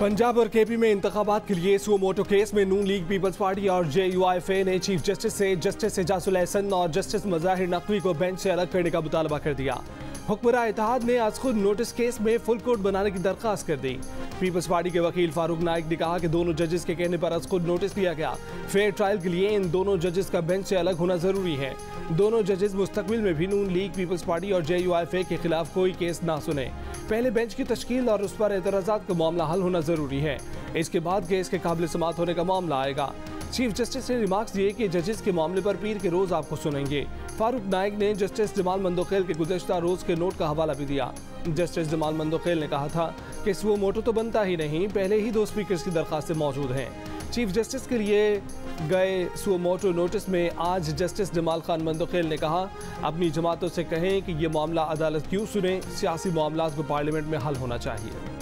पंजाब और केपी में इंतखाबात के लिए सुओ मोटो केस में नून लीग, पीपल्स पार्टी और JUIFA ने चीफ जस्टिस से जस्टिस एजाजुल एहसन और जस्टिस मज़ाहिर नकवी को बेंच से अलग करने का मुतालबा कर दिया। हुक्मरान इत्तेहाद ने आज खुद नोटिस केस में फुल कोर्ट बनाने की दरख्वास्त कर दी। पीपल्स पार्टी के वकील फारूक नाइक ने कहा कि दोनों जजेस के कहने पर आज खुद नोटिस दिया गया। फेयर ट्रायल के लिए इन दोनों जजेस का बेंच से अलग होना जरूरी है। दोनों जजेस मुस्तकबिल में भी नून लीग, पीपल्स पार्टी और JUIFA के खिलाफ कोई केस ना सुने। पहले बेंच की तश्कील और उस पर एतराज़ात का मामला हल होना जरूरी है। इसके बाद केस के काबिल समाअत होने का मामला आएगा। चीफ जस्टिस ने रिमार्क्स दिए कि जजेस के मामले पर पीर के रोज आपको सुनेंगे। फारूक नाइक ने जस्टिस जमाल मंदोखेल के गुज़श्ता रोज के नोट का हवाला भी दिया। जस्टिस जमाल मंदोखेल ने कहा था कि सुओ मोटो तो बनता ही नहीं, पहले ही 2 स्पीकर्स की दरखास्तें मौजूद हैं। चीफ जस्टिस के लिए गए सुओ मोटो नोटिस में आज जस्टिस जमाल खान मंदोखेल ने कहा, अपनी जमातों से कहें कि ये मामला अदालत क्यों सुने, सियासी मामलात को पार्लियामेंट में हल होना चाहिए।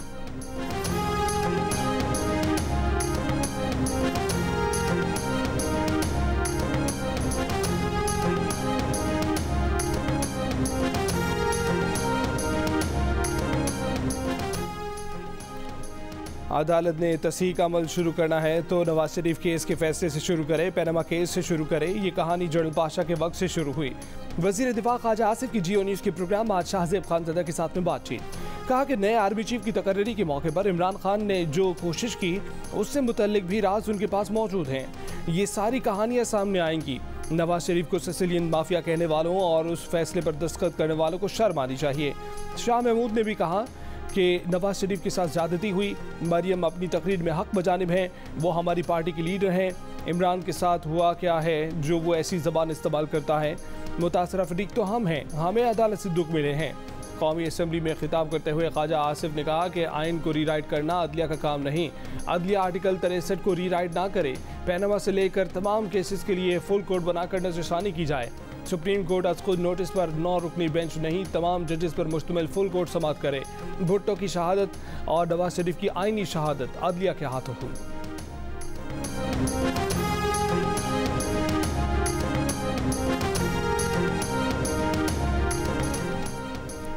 अदालत ने तस्हीक का अमल शुरू करना है तो नवाज शरीफ केस के फैसले से शुरू करे, पैनामा केस से शुरू करे। ये कहानी जनरल पाशा के वक्त से शुरू हुई। वज़ीर दिफा ख्वाजा आसिफ की जियो न्यूज़ के प्रोग्राम आज शाहज़ेब खानज़ादा के साथ में बातचीत। कहा कि नए आर्मी चीफ की तकर्री के मौके पर इमरान खान ने जो कोशिश की उससे मुतल्लिक भी राज उनके पास मौजूद हैं। ये सारी कहानियाँ सामने आएंगी। नवाज शरीफ को सिसिलियन माफिया कहने वालों और उस फैसले पर दस्तखत करने वालों को शर्म आनी चाहिए। शाह महमूद ने भी कहा कि नवाज शरीफ के साथ ज़्यादती हुई। मरियम अपनी तकरीर में हक बजानिब हैं, वो हमारी पार्टी की लीडर हैं। इमरान के साथ हुआ क्या है जो वो ऐसी ज़बान इस्तेमाल करता है? मुतासरा फरीक तो हम हैं, हमें अदालत से दुख मिले हैं। कौमी असम्बली में खिताब करते हुए ख्वाजा आसिफ ने कहा कि आइन को रीराइट करना अदलिया का काम नहीं। अदलिया आर्टिकल 63 को रीराइट ना करे। पैनामा से लेकर तमाम केसेस के लिए फुल कोर्ट बनाकर नज़रसानी की जाए। सुप्रीम कोर्ट आज खुद नोटिस पर 9 रुकनी बेंच नहीं, तमाम जजेस पर मुश्तमिल फुल कोर्ट समाअत करे। भुट्टो की शहादत और नवाज शरीफ की आइनी शहादत अदलिया के हाथों हुई।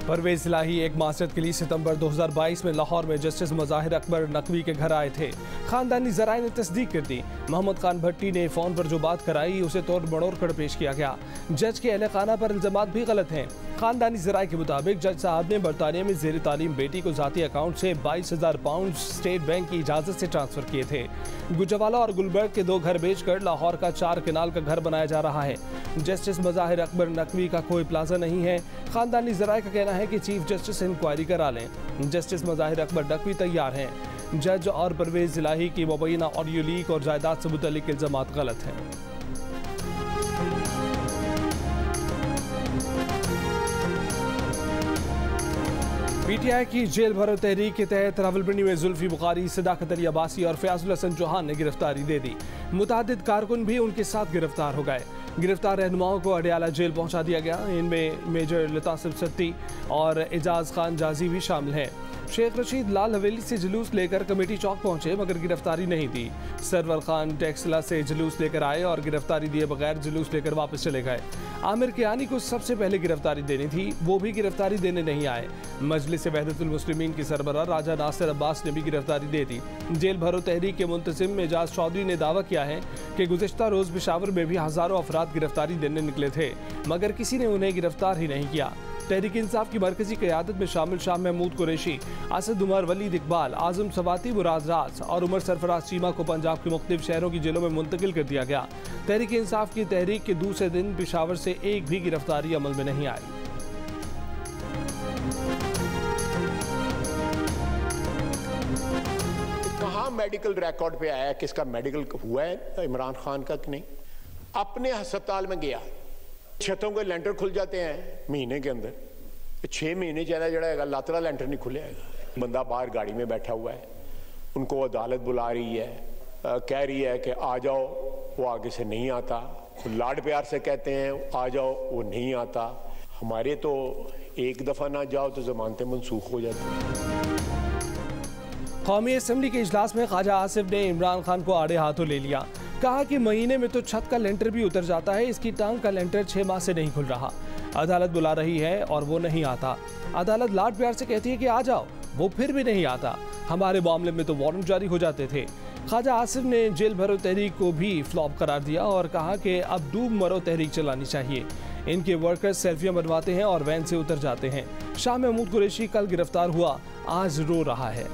परवेज इलाही एक मासरत के लिए सितंबर 2022 में लाहौर में जस्टिस मज़ाहिर अकबर नकवी के घर आए थे। खानदानी ज़राए ने तस्दीक कर दी। मोहम्मद खान भट्टी ने फ़ोन पर जो बात कराई उसे तोड़ मड़ोड़ कर पेश किया गया। जज के अहले खाना पर इल्ज़ामात भी गलत हैं। खानदानी ज़राए के मुताबिक जज साहब ने बरतानिया में ज़ेर तालीम बेटी को ज़ाती अकाउंट से 22,000 पाउंड स्टेट बैंक की इजाज़त से ट्रांसफ़र किए थे। गुजरावाला और गुलबर्ग के 2 घर बेचकर लाहौर का 4 कनाल का घर बनाया जा रहा है। जस्टिस मज़ाहिर अकबर नकवी का कोई प्लाजा नहीं है। खानदानी ज़राए का कहना है कि चीफ जस्टिस इंक्वायरी करा लें। जस्टिस मज़ाहिर अकबर नकवी तैयार हैं। जज और परवेज इलाही की मुबैना ऑडियो लीक और जायदाद से मुतल्लिक इल्ज़ामात गलत हैं। PTI की जेल भरो तहरीक के तहत रावलपिंडी में जुल्फी बुखारी, सदाकत अली अब्बासी और फयाजुल हसन चौहान ने गिरफ्तारी दे दी। मुतादिद कारकुन भी उनके साथ गिरफ्तार हो गए। गिरफ्तार रहनुमाओं को अडयाला जेल पहुंचा दिया गया। इनमें मेजर लतासिफ सत्ती और एजाज खान जाजी भी शामिल हैं। शेख रशीद लाल हवेली से जुलूस लेकर कमेटी चौक पहुंचे मगर गिरफ्तारी नहीं दी। सरवर खान टैक्सला से जुलूस लेकर आए और गिरफ्तारी दिए बगैर जुलूस लेकर वापस चले गए। आमिर कियानी को सबसे पहले गिरफ्तारी देनी थी, वो भी गिरफ्तारी देने नहीं आए। मजलिस वहदतुल मुस्लिमीन की सरबराह राजा नासिर अब्बास ने भी गिरफ्तारी दे दी। जेल भरो तहरीक के मुंतजिम एजाज चौधरी ने दावा किया है कि गुज़श्ता रोज़ पेशावर में भी हज़ारों अफराद गिरफ्तारी देने निकले थे मगर किसी ने उन्हें गिरफ्तार ही नहीं किया। तहरीक इंसाफ की मरकजी क़यादत में शामिल शाह महमूद कुरैशी, असद उमर, वलीद इकबाल, आज़म सवाती, मुराद राज और उमर सरफराज चीमा को पंजाब के मुख्तलिफ शहरों की जेलों में मुंतकिल कर दिया गया। तहरीक इंसाफ की तहरीक के दूसरे दिन पेशावर से एक भी गिरफ्तारी अमल में नहीं आई। कहाँ मेडिकल रिकॉर्ड पे आया कि इसका मेडिकल हुआ है इमरान खान का कि नहीं? अपने अस्पताल में गया, छतों के लेंटर खुल जाते हैं महीने के अंदर, 6 महीने चला जड़ा लातरा लेंटर नहीं खुलेगा। बंदा बाहर गाड़ी में बैठा हुआ है, उनको अदालत बुला रही है, कह रही है कि आ जाओ, वो आगे से नहीं आता। लाड प्यार से कहते हैं आ जाओ, वो नहीं आता। हमारे तो एक दफ़ा ना जाओ तो ज़मानतें मनसूख हो जाती हैं। कौमी असम्बली के इजलास में ख्वाजा आसिफ ने इमरान खान को आड़े हाथों ले लिया। कहा कि महीने में तो छत का लेंटर भी उतर जाता है, इसकी टांग का लेंटर 6 माह से नहीं खुल रहा। अदालत बुला रही है और वो नहीं आता। अदालत लाड प्यार से कहती है कि आ जाओ, वो फिर भी नहीं आता। हमारे मामले में तो वारंट जारी हो जाते थे। ख्वाजा आसिफ ने जेल भरो तहरीक को भी फ्लॉप करार दिया और कहा कि अब डूब मरो तहरीक चलानी चाहिए। इनके वर्कर्स सेल्फियां बनवाते हैं और वैन से उतर जाते हैं। शाह महमूद कुरैशी कल गिरफ्तार हुआ, आज रो रहा है।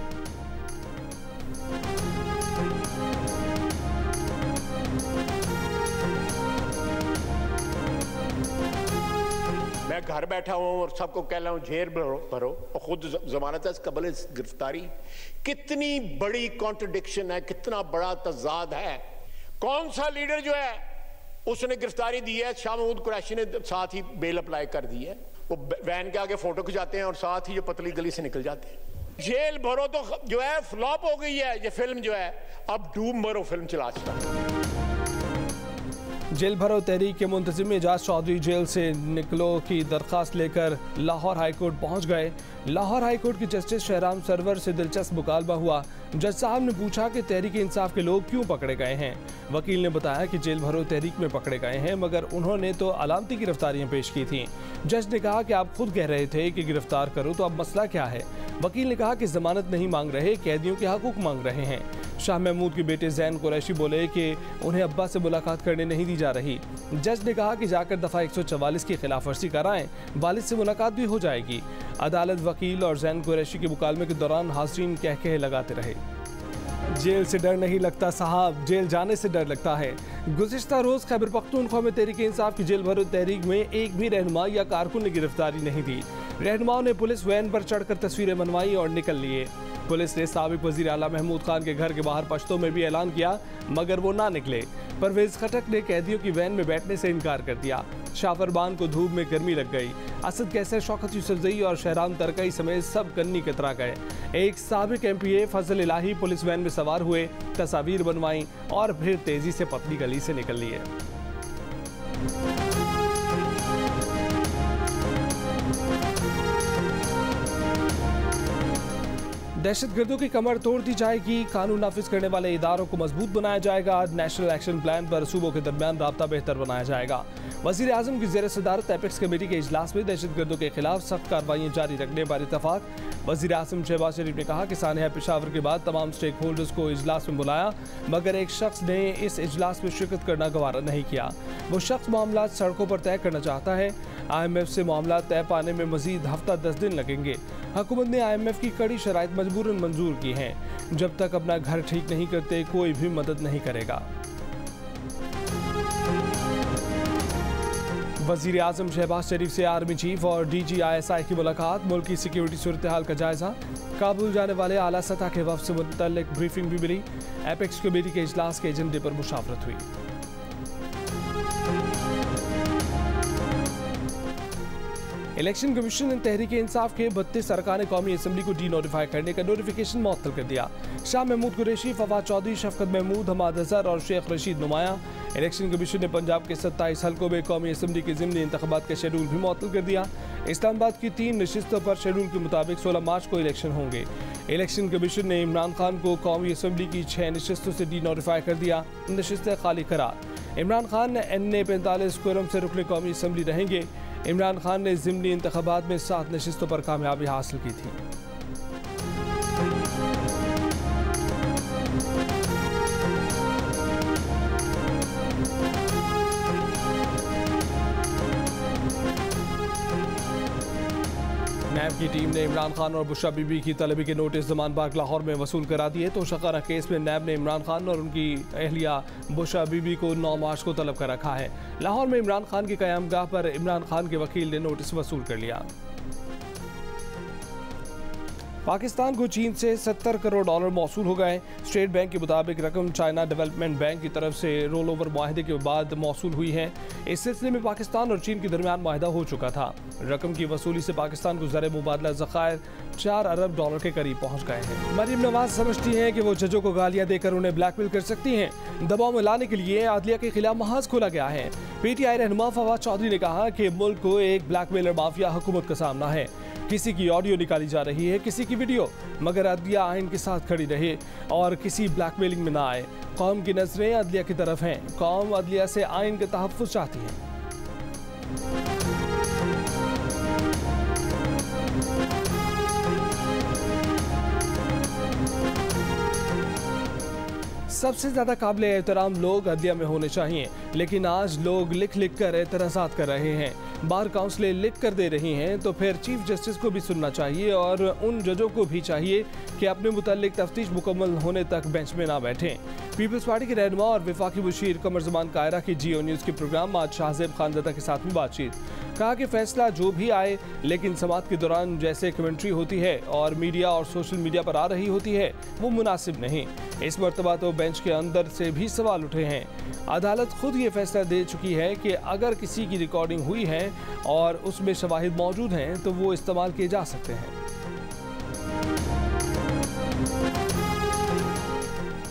मैं घर बैठा हूं और सबको कह रहा हूं जेल भरो और खुद जमानत है कबल गिरफ्तारी। कितनी बड़ी कॉन्ट्रडिक्शन है, कितना बड़ा तजाद है। कौन सा लीडर जो है उसने गिरफ्तारी दी है, शाह महमूद कुरैशी ने साथ ही बेल अप्लाई कर दी है। वो वैन के आगे फोटो खिंचाते हैं और साथ ही जो पतली गली से निकल जाते हैं। जेल भरो तो जो है फ्लॉप हो गई है ये फिल्म जो है, अब डूब मरो फिल्म चला चुका है। जेल भरो तहरीक के मुंतजिम एजाज चौधरी जेल से निकलो की दरख्वास्त लेकर लाहौर हाईकोर्ट पहुंच गए। लाहौर हाईकोर्ट के जस्टिस शहराम सरवर से दिलचस्प मुकालबा हुआ। जज साहब ने पूछा कि तहरीक इंसाफ के लोग क्यों पकड़े गए हैं। वकील ने बताया कि जेल भरो तहरीक में पकड़े गए हैं, मगर उन्होंने तो अलामती गिरफ्तारियां पेश की थीं। जज ने कहा कि आप खुद कह रहे थे कि गिरफ्तार करो, तो अब मसला क्या है। वकील ने कहा कि जमानत नहीं मांग रहे, कैदियों के हकूक मांग रहे हैं। शाह महमूद के बेटे जैन कुरैशी बोले कि उन्हें अब्बा से मुलाकात करने नहीं दी जा रही। जज ने कहा कि जाकर दफा 144 की खिलाफ वर्जी कराएं, वालिद से मुलाकात भी हो जाएगी। अदालत वकील और जैन कुरैशी के मुकालमे के दौरान हाज़रीन कह लगाते रहे। जेल से डर नहीं लगता साहब, जेल जाने से डर लगता है। गुज़िश्ता रोज खैबर पख्तूनख्वा में तहरीक इंसाफ की जेल भरो तहरीक में एक भी रहनुमा या कारकुन ने गिरफ्तारी नहीं दी। रहनुमाओं ने पुलिस वैन पर चढ़कर तस्वीरें बनवाई और निकल लिए। पुलिस ने साबिक वजीर आला महमूद खान के घर के बाहर पश्तों में भी ऐलान किया, मगर वो ना निकले। परवेज खटक ने कैदियों की वैन में बैठने से इनकार कर दिया। शाफरबान को धूप में गर्मी लग गई। असद कैसर, शौकत यूसुफजई और शहराम तरकई समेत सब कन्नी कतरा गए। एक साबिक MPA फजल इलाही पुलिस वैन में सवार हुए, तस्वीर बनवाई और फिर तेजी से पतली गली से निकल लिए। दहशतगर्दों की कमर तोड़ दी जाएगी, कानून नाफिज करने वाले इदारों को मजबूत बनाया जाएगा, नेशनल एक्शन प्लान पर सूबों के दरमियान राब्ता बेहतर बनाया जाएगा। वज़ीर आज़म की ज़ेर सदारत एपेक्स कमेटी के इजलास में दहशतगर्दों के खिलाफ सख्त कार्रवाइयाँ जारी रखने पर इतफाक। वज़ीर आज़म शहबाज शरीफ ने कहा कि सानिया पेशावर के बाद तमाम स्टेक होल्डर्स को इजलास में बुलाया, मगर एक शख्स ने इस इजलास में शिरकत करना गवारा नहीं किया। वो शख्स मामला सड़कों पर तय करना चाहता है। IMF से मामला तय पाने में मजीद हफ्ता 10 दिन लगेंगे। हुकूमत ने IMF की कड़ी शराइत मजबूरन मंजूर की हैं। जब तक अपना घर ठीक नहीं करते कोई भी मदद नहीं करेगा। वज़ीर आज़म शहबाज शरीफ से आर्मी चीफ और DG ISI की मुलाकात, मुल्क की सिक्योरिटी सूरत हाल का जायजा। काबुल जाने वाले आला सतह के वफ़द से मुतल्लिक ब्रीफिंग भी मिली। एपेक्स कमेटी के इजलास के एजेंडे पर मुशावरत हुई। इलेक्शन कमीशन ने तहरीक इंसाफ के 32 अरकान कौमी असम्बली को डी नोटिफाई करने का नोटिफिकेशन मुअत्तल कर दिया। शाह महमूद कुरैशी, फवाद चौधरी, शफकत महमूद, हमाद अजहर और शेख रशीद नुमाया। इलेक्शन कमीशन ने पंजाब के 27 हल्कों में कौमी असम्बली के ज़िमनी इंतखाबात का शेड्यूल भी मुअत्तल कर दिया। इस्लामाबाद की 3 नशिस्तों पर शेड्यूल के मुताबिक 16 मार्च को इलेक्शन होंगे। इलेक्शन कमीशन ने इमरान खान को कौमी असम्बली की 6 नशिस्तों से डी नोटिफाई कर दिया, नशिस्तें खाली करार। इमरान खान NA 45 कोरम से रुकने कौमी असम्बली रहेंगे। इमरान खान ने ज़िमनी इंतखाबात में 7 नशिस्तों पर कामयाबी हासिल की थी। नैब की टीम ने इमरान खान और बुशरा बीबी की तलबी के नोटिस ज़मान बाग लाहौर में वसूल करा दिए। तो शकारा केस में नैब ने इमरान खान और उनकी अहलिया बुशरा बीबी को 9 मार्च को तलब कर रखा है। लाहौर में इमरान खान की क़यामगाह पर इमरान खान के वकील ने नोटिस वसूल कर लिया। पाकिस्तान को चीन से $70 करोड़ मौसूल हो गए। स्टेट बैंक के मुताबिक रकम चाइना डेवलपमेंट बैंक की तरफ से रोल ओवर मुआहदे के बाद मौसूल हुई है। इस सिलसिले में पाकिस्तान और चीन के दरमियान मुआहदा हो चुका था। रकम की वसूली से पाकिस्तान को ज़र मुबादला ज़खायर $4 अरब के करीब पहुँच गए हैं। मरीम नवाज समझती हैं कि वो जजों को गालियाँ देकर उन्हें ब्लैकमेल कर सकती हैं। दबाव में लाने के लिए आदलिया के खिलाफ महाज खोला गया है। PTI रहनुमा फवाद चौधरी ने कहा कि मुल्क को एक ब्लैकमेलर माफिया हुकूमत का सामना है। किसी की ऑडियो निकाली जा रही है, किसी की वीडियो, मगर अदलिया आइन के साथ खड़ी रहे और किसी ब्लैकमेलिंग में ना आए। कौम की नजरें अदलिया की तरफ हैं। कौम अदलिया से आइन का तहफ़्फ़ुज़ चाहती है। सबसे ज़्यादा काबिल एहतराम लोग अदलिया में होने चाहिए, लेकिन आज लोग लिख लिख कर एतराज़ात कर रहे हैं। बार काउंसिलें लिख कर दे रही हैं तो फिर चीफ जस्टिस को भी सुनना चाहिए और उन जजों को भी चाहिए कि अपने मुतल्लिक तफ्तीश मुकम्मल होने तक बेंच में ना बैठें। पीपल्स पार्टी के रहनुमा और वफाकी मुशीर कमर ज़मान कायरा की जियो न्यूज़ के प्रोग्राम आज शाहजेब खानज़दा के साथ में बातचीत। कहा कि फैसला जो भी आए, लेकिन समाअत के दौरान जैसे कमेंट्री होती है और मीडिया और सोशल मीडिया पर आ रही होती है वो मुनासिब नहीं। इस मरतबा तो बेंच के अंदर से भी सवाल उठे हैं। अदालत खुद ये फैसला दे चुकी है कि अगर किसी की रिकॉर्डिंग हुई है और उसमें शवाहिद मौजूद हैं तो वो इस्तेमाल किए जा सकते हैं।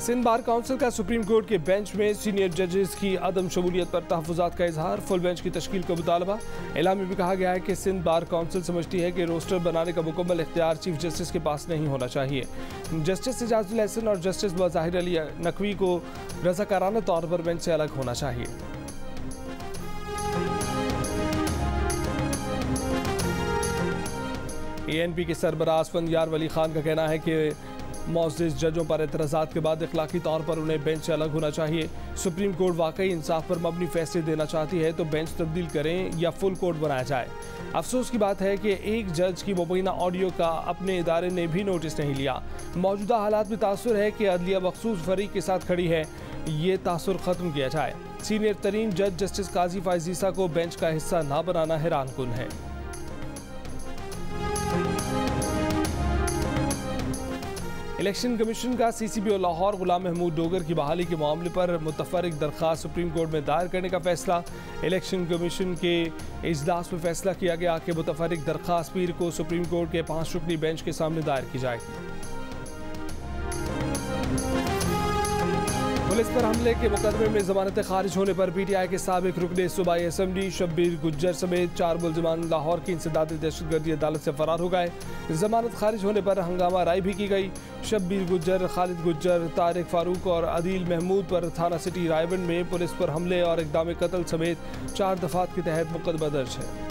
सिंध बार काउंसिल का सुप्रीम कोर्ट के बेंच में सीनियर जजेस की अदम शमूलियत पर तहफ़्फ़ुज़ात का इजहार, फुल बेंच की तश्कील का मुतालबा। ऐलान में भी कहा गया है कि सिंध बार काउंसिल समझती है कि रोस्टर बनाने का मुकम्मल इख्तियार चीफ जस्टिस के पास नहीं होना चाहिए। जस्टिस एजाजुल एहसन और जस्टिस ज़ाहिर अली नकवी को रज़ाकाराना तौर पर बेंच से अलग होना चाहिए। ANP के सरबराह असफंदयार वली खान का कहना है कि मौजूद जजों पर एतराज़ात के बाद इखलाकी तौर पर उन्हें बेंच से अलग होना चाहिए। सुप्रीम कोर्ट वाकई इंसाफ पर मबनी फैसले देना चाहती है तो बेंच तब्दील करें या फुल कोर्ट बनाया जाए। अफसोस की बात है कि एक जज की मुबैना ऑडियो का अपने इदारे ने भी नोटिस नहीं लिया। मौजूदा हालात में तासुर है कि अदलिया मखसूस फरीक के साथ खड़ी है, ये तासुर ख़त्म किया जाए। सीनियर तरीन जज जस्टिस काजी फायजीसा को बेंच का हिस्सा ना बनाना हैरान कुन है। इलेक्शन कमीशन का CCP और लाहौर गुलाम महमूद डोगर की बहाली के मामले पर मुतफर्रिक दरख्वास्त सुप्रीम कोर्ट में दायर करने का फैसला। इलेक्शन कमीशन के इजलास में फैसला किया गया कि मुतफर्रिक दरख्वास्त पीर को सुप्रीम कोर्ट के 5 रुकनी बेंच के सामने दायर की जाएगी। पुलिस पर हमले के मुकदमे में जमानत खारिज होने पर PTI के साबिक रुकने सूबाई असम्बली शब्बीर गुज्जर समेत 4 मुलजमान लाहौर की इंसदादी दहशतगर्दी अदालत से फरार हो गए। जमानत खारिज होने पर हंगामा राय भी की गई। शब्बीर गुज्जर, खालिद गुज्जर, तारिक फारूक और अदील महमूद पर थाना सिटी रायबंद में पुलिस पर हमले और इक़दाम कत्ल समेत 4 दफात के तहत मुकदमा दर्ज है।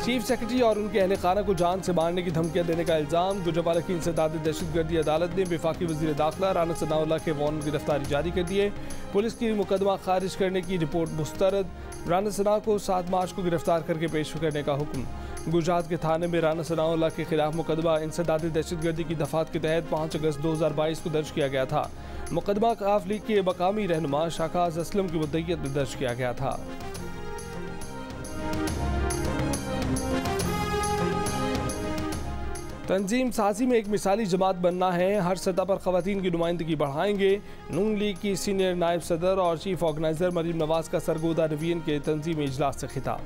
चीफ सेक्रेटरी और उनके अहल खाना को जान से मारने की धमकियां देने का इल्ज़ाम। गुजरावाला की इंसदादी दहशतगर्दी अदालत ने वफाकी वज़ीर दाखिला राना सनाउल्लाह के वारंट गिरफ्तारी जारी कर दिए। पुलिस की मुकदमा खारिज करने की रिपोर्ट मुस्तरद। राना सना को 7 मार्च को गिरफ्तार करके पेश करने का हुक्म। गुजरात के थाने में राना सनाउल्लाह के खिलाफ मुकदमा इंसदादी दहशतगर्दी की दफात के तहत 5 अगस्त 2022 को दर्ज किया गया था। मुकदमा काफ लीग के मकामी रहनुमा शाकाज असलम की मुद्दईयत में दर्ज किया गया था। तंजीम साजी में एक मिसाली जमात बनना है, हर सतह पर ख़वातीन की नुमाइंदगी बढ़ाएंगे। नून लीग की सीनियर नायब सदर और चीफ ऑर्गेनाइजर मरीम नवाज का सरगोदा रिवीजन के तंजीमी इजलास से खिताब।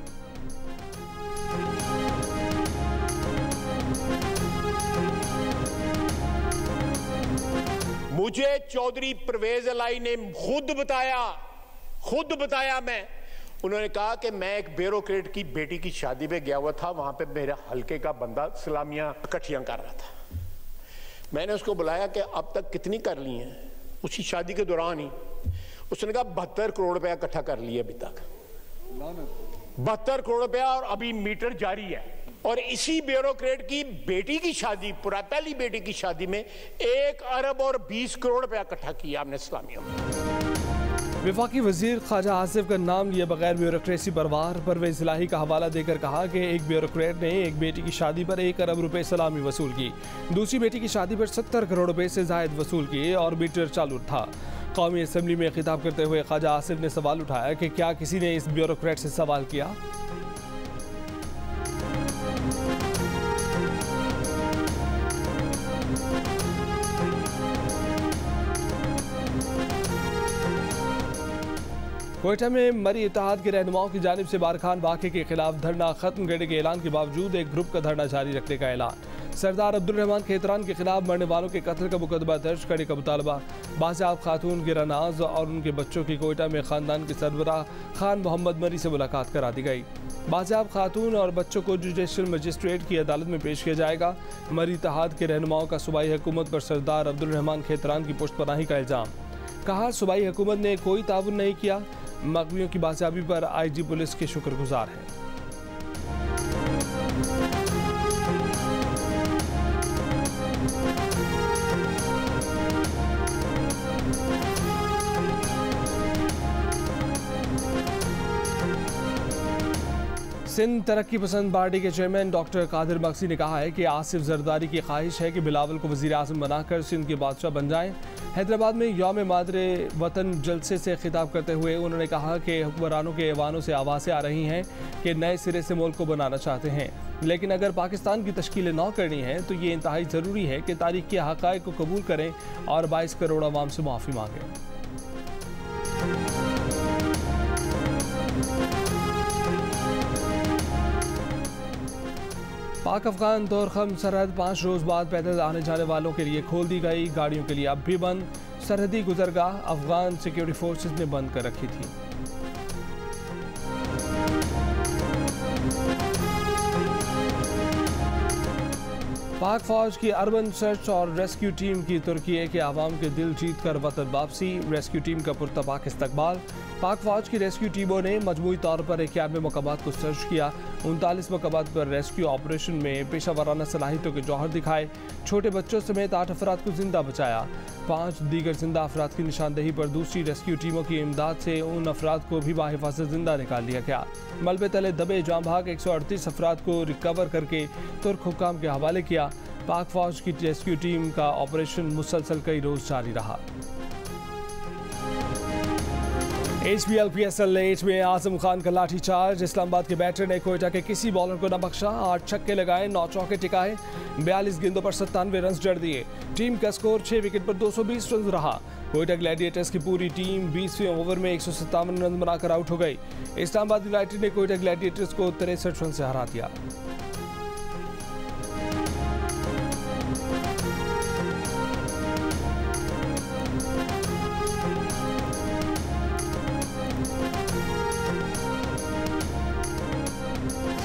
मुझे चौधरी परवेज अलाई ने खुद बताया उन्होंने कहा कि मैं एक ब्यूरोक्रेट की बेटी की शादी पे गया हुआ था, वहां पे मेरे हल्के का बंदा सलामियां इकट्ठियां कर रहा था। मैंने उसको बुलाया कि अब तक कितनी कर ली हैं, उसी शादी के दौरान ही उसने कहा 72 करोड़ रुपया इकट्ठा कर लिया अभी तक। 72 करोड़ रुपया और अभी मीटर जारी है। और इसी ब्यूरोक्रेट की बेटी की शादी, पहली बेटी की शादी में 1 अरब और 20 करोड़ रुपया इकट्ठा किया आपने इस्लामियों में। वफाकी वजीर ख्वाजा आसिफ का नाम लिए बगैर ब्यूरोक्रेसी पर वार। परवेज इलाही का हवाला देकर कहा कि एक ब्यूरोक्रेट ने एक बेटी की शादी पर 1 अरब रुपए सलामी वसूल की, दूसरी बेटी की शादी पर 70 करोड़ रुपए से जायद वसूल किए और मीटर चालू था। कौमी असम्बली में खिताब करते हुए ख्वाजा आसिफ ने सवाल उठाया कि क्या किसी ने इस ब्यूरोक्रेट से सवाल किया। कोयटा में मरी इत्तेहाद के रहनुमाओं की जानिब से बारखान वाक़े के खिलाफ धरना खत्म करने के ऐलान के बावजूद एक ग्रुप का धरना जारी रखने का ऐलान। सरदार अब्दुल रहमान खेतरान के खिलाफ मरने वालों के कत्ल का मुकदमा दर्ज करने का मुतालबा। बाज़ाब खातून गिरानाज और उनके बच्चों की कोयटा में ख़ानदान के सरबराह खान मोहम्मद मरी से मुलाकात करा दी गई। बाज़ाब खातून और बच्चों को जुडिशल मजिस्ट्रेट की अदालत में पेश किया जाएगा। मरी इत्तेहाद के रहनुमाओं का सूबाई हुकूमत पर सरदार अब्दुल रहमान खेतरान की पुष्टपनाही का इल्ज़ाम। कहा सूबाई हुकूमत ने कोई ताउन नहीं किया, मकमियों की बाजियाबी पर IG पुलिस के शुक्रगुजार है। सिंध तरक्की पसंद पार्टी के चेयरमैन डॉक्टर कादिर मक्सी ने कहा है कि आसिफ जरदारी की ख्वाहिश है कि बिलावल को वज़ीर आज़म बनाकर सिंध के बादशाह बन जाएं। हैदराबाद में यौम मादरे वतन जलसे से खिताब करते हुए उन्होंने कहा कि हुक्मरानों के ऐवानों से आवाज़ें आ रही हैं कि नए सिरे से मुल्क को बनाना चाहते हैं, लेकिन अगर पाकिस्तान की तश्कील नौ करनी है तो ये इंतहाई ज़रूरी है कि तारीख के हक़ाइक़ को कबूल करें और 22 करोड़ अवाम से माफ़ी मांगें। पाक अफगान दौरखम सरहद 5 रोज़ बाद पैदल आने जाने वालों के लिए खोल दी गई। गाड़ियों के लिए अब भी बंद। सरहदी गुजरगाह अफगान सिक्योरिटी फोर्सेस ने बंद कर रखी थी। पाक फौज की अर्बन सर्च और रेस्क्यू टीम की तुर्की के आवाम के दिल जीत कर वतन वापसी। रेस्क्यू टीम का पुरतबाक इस्तकबाल। पाक फौज की रेस्क्यू टीमों ने मजमूई तौर पर 91 मकामात को सर्च किया। 39 मकामात पर रेस्क्यू ऑपरेशन में पेशा वाराना सलाहियतों के जौहर दिखाए। छोटे बच्चों समेत 8 अफराद को जिंदा बचाया। 5 दीगर जिंदा अफराद की निशानदेही पर दूसरी रेस्क्यू टीमों की इमदाद से उन अफराद को भी बाहिफाजत जिंदा निकाल लिया गया। मलबे तले दबे जाम भाग 138 अफराद को रिकवर करके तुर्क हुक्काम के हवाले किया। पाक फौज की रेस्क्यू टीम का ऑपरेशन मुसलसल कई रोज जारी रहा। HBL PSL मैच में आजम खान का लाठी चार्ज। इस्लामाबाद के बैटर ने कोयटा के किसी बॉलर को न बख्शा। 8 छक्के लगाए, 9 चौके टिकाए, 42 गेंदों पर 97 रन जड़ दिए। टीम का स्कोर 6 विकेट पर 220 रन रहा। कोयटा ग्लैडिएटर्स की पूरी टीम 20वें ओवर में 157 रन बनाकर आउट हो गई। इस्लामाबाद यूनाइटेड ने कोयटा ग्लैडिएटर्स को 63 रन से हरा दिया।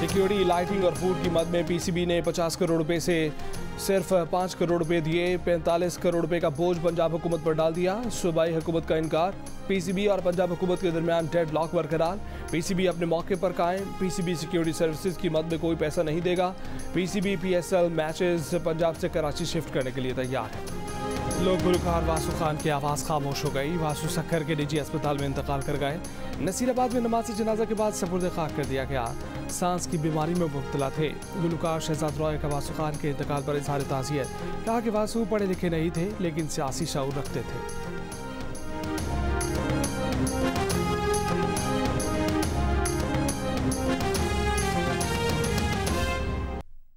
सिक्योरिटी, लाइटिंग और फूड की मद में PCB ने 50 करोड़ रुपए से सिर्फ 5 करोड़ रुपए दिए। 45 करोड़ रुपए का बोझ पंजाब हुकूमत पर डाल दिया। सूबाई हुकूमत का इनकार। PCB और पंजाब हुकूमत के दरमियान डेड लॉक बरकरार। PCB अपने मौके पर कायम। PCB सिक्योरिटी सर्विसेज की मद में कोई पैसा नहीं देगा। PCB PSL मैचेस पंजाब से कराची शिफ्ट करने के लिए तैयार है। लोग गुलकार वासु खान की आवाज़ खामोश हो गई। वासु सक्खर के निजी अस्पताल में इंतकाल कर गए। नसीराबाद में नमाज जनाजा के बाद सपुर्द खाक कर दिया गया। सांस की बीमारी में मुब्तला थे। गुलकार शहजाद रॉय का वासु खान के इंतकाल पर इजहार ताज़ियत। कहा कि वासु पढ़े लिखे नहीं थे लेकिन सियासी शऊर रखते थे।